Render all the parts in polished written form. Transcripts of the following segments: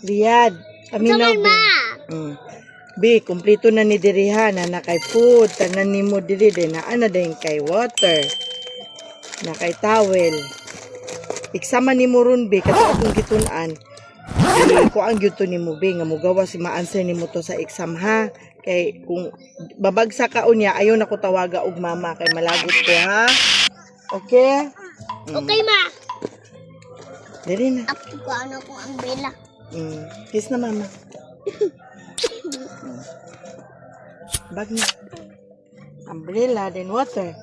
Riyad. Aminaw, Saman be. ma. Be, kumpleto na ni diriha na kay food. Tanan ni mo diri din na ana din kay water. Na kay towel. Iksama ni mo ron, be. Kasi akong gitunan. Ko ang gyud ni mo, be. Nga mo gawa si ma-answer ni mo to sa exam, ha? Kay kung babagsak ka unya, ayaw na ko tawaga og mama. Kay malagot ko, ha? Okay? Okay ma. Dili na. Ako ko ano kung umbrella. Kiss na mama. Bag na. Umbrella, then water.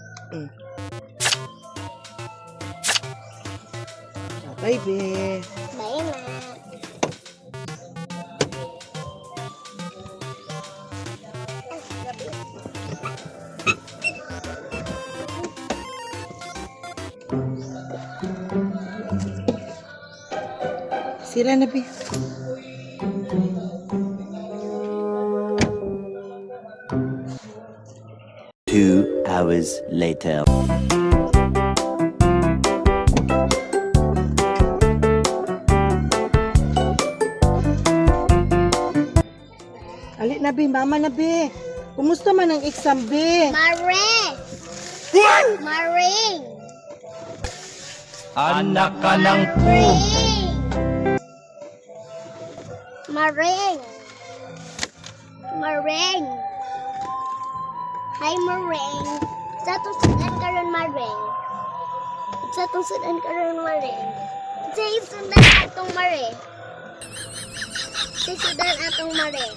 Bye, be. Bye ma. Sila na, be. 2 hours later. Ali na, be. Mama na, be. Kumusta man ang exam, be? Mare. Maring. Anak ka ng Maring. Maring. Hi, Maring. Sa itong sudan ka rin, Maring. Sa itong sudan ka rin, Maring. Sa sudan atong Maring. Sa sudan atong Maring.